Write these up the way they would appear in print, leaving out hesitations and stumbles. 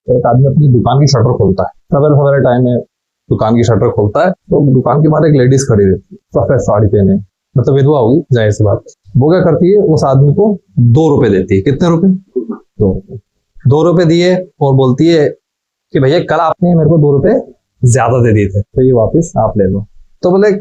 एक आदमी अपनी दुकान की शटर खोलता है, सवेरे सवेरे टाइम में दुकान की शटर खोलता है तो दुकान के बाहर एक लेडीज खड़ी रहती है, सफेद साड़ी पहने, मतलब विधवा होगी जाहिर सी बात। वो क्या करती है, उस आदमी को 2 रुपए देती है। कितने रुपए? 2 रुपए। 2 रुपए दिए और बोलती है कि भैया कल आपने मेरे को 2 रुपए ज्यादा दे दिए थे, तो ये वापस आप ले लो। तो बोले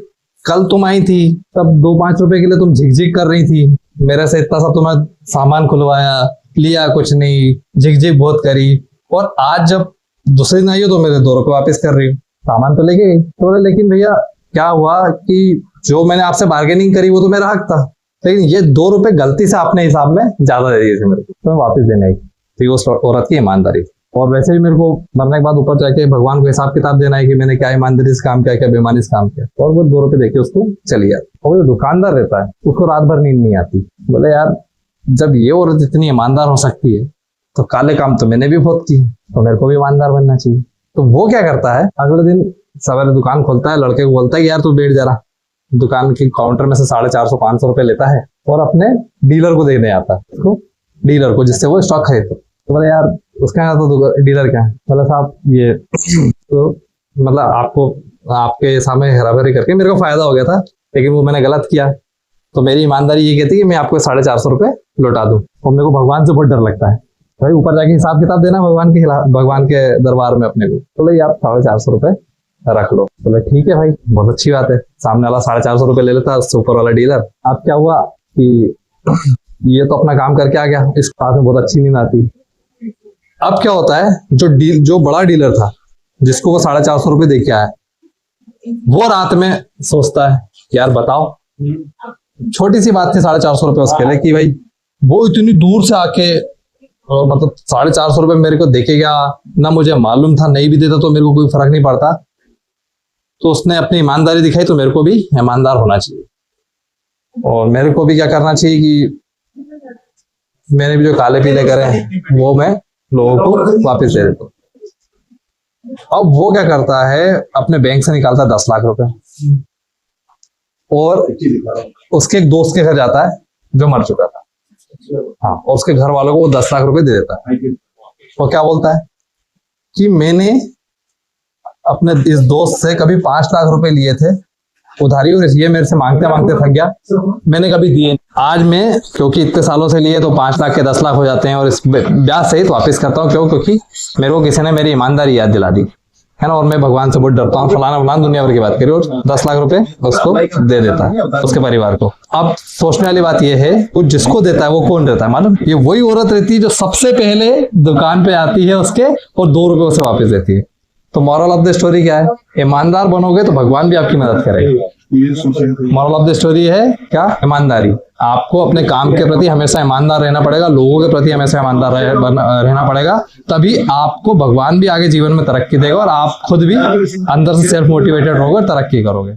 कल तुम आई थी तब 2-5 रुपए के लिए तुम झिकझिक कर रही थी, मेरे से इतना सा तुम्हें सामान खुलवाया, लिया कुछ नहीं, झिकझिक बहुत करी, और आज जब दूसरे दिन आई हो तो मेरे 2 रुपए वापस कर रही हो, सामान तो लेके गई। तो बोले लेकिन भैया क्या हुआ कि जो मैंने आपसे बार्गेनिंग करी वो तो मेरा हक था, लेकिन ये 2 रुपए गलती से आपने हिसाब में ज्यादा दे दिए थे मेरे को, तो मैं वापस देने आई। तो ये उस औरत की ईमानदारी थी। और वैसे भी मेरे को मरने के बाद ऊपर जाके भगवान को हिसाब किताब देना है कि मैंने क्या ईमानदारी से काम किया, क्या बेईमानी से काम किया। और वो 2 रुपए देके उसको चली जाती। और जो दुकानदार रहता है उसको रात भर नींद नहीं आती, बोले यार जब ये औरत इतनी ईमानदार हो सकती है तो काले काम तो मैंने भी बहुत किए, तो मेरे को भी ईमानदार बनना चाहिए। तो वो क्या करता है, अगले दिन सवेरे दुकान खोलता है, लड़के को बोलता है कि यार तू बैठ जरा, दुकान के काउंटर में से 450-500 रुपए लेता है और अपने डीलर को देने आता है, उसको डीलर को, जिससे वो स्टॉक खरीदता। तो बोले यार उसका यहाँ तो डीलर क्या है, बोला साहब ये तो मतलब आपको आपके सामने हेराफेरी करके मेरे को फायदा हो गया था, लेकिन वो मैंने गलत किया, तो मेरी ईमानदारी ये कहती है कि मैं आपको 450 रुपए लौटा दूं। और मेरे को भगवान से बहुत डर लगता है भाई, ऊपर जाके हिसाब किताब देना भगवान के दरबार में अपने को। तो बोले आप 450 रुपए रख लो। बोले ठीक है भाई, बहुत अच्छी बात है। सामने वाला 450 रुपए ले लेता, उससे ऊपर वाला डीलर। अब क्या हुआ कि ये तो अपना काम करके आ गया, इस पास में बहुत अच्छी नींद आती। अब क्या होता है, जो बड़ा डीलर था जिसको वो 450 रुपए दे के आया, वो रात में सोचता है यार बताओ, छोटी सी बात थी 450 रुपए उसके लिए, कि भाई वो इतनी दूर से आके मतलब 450 रुपए मेरे को देके गया, ना मुझे मालूम था, नहीं भी देता तो मेरे को कोई फर्क नहीं पड़ता, तो उसने अपनी ईमानदारी दिखाई, तो मेरे को भी ईमानदार होना चाहिए और मेरे को भी क्या करना चाहिए कि मैंने भी जो काले पीले करे वो मैं लोगों को वापस दे देता हूँ। अब वो क्या करता है, अपने बैंक से निकालता है 10 लाख रुपए और उसके एक दोस्त के घर जाता है जो मर चुका था, हाँ, और उसके घर वालों को वो 10 लाख रुपए दे देता है। और क्या बोलता है कि मैंने अपने इस दोस्त से कभी 5 लाख रुपए लिए थे उधारी, और ये मेरे से मांगते मांगते थक गया, मैंने कभी दिए। आज मैं क्योंकि इतने सालों से लिए तो 5 लाख के 10 लाख हो जाते हैं, और इस ब्याज सहित वापस करता हूँ। क्यों? क्योंकि मेरे को किसी ने मेरी ईमानदारी याद दिला दी है ना, और मैं भगवान से बहुत डरता हूँ, फलाना दुनिया भर की बात करी, और 10 लाख रुपए उसको दे देता है, उसके परिवार को। अब सोचने वाली बात यह है, वो जिसको देता है वो कौन रहता है मालूम? ये वही औरत रहती है जो सबसे पहले दुकान पे आती है उसके और 2 रुपए उसे वापस देती है। तो मॉरल ऑफ द स्टोरी क्या है? ईमानदार बनोगे तो भगवान भी आपकी मदद करेगा। मॉरल ऑफ द स्टोरी है क्या? ईमानदारी। आपको अपने काम के प्रति हमेशा ईमानदार रहना पड़ेगा, लोगों के प्रति हमेशा ईमानदार रहना पड़ेगा, तभी आपको भगवान भी आगे जीवन में तरक्की देगा और आप खुद भी अंदर से सेल्फ मोटिवेटेड होकर तरक्की करोगे।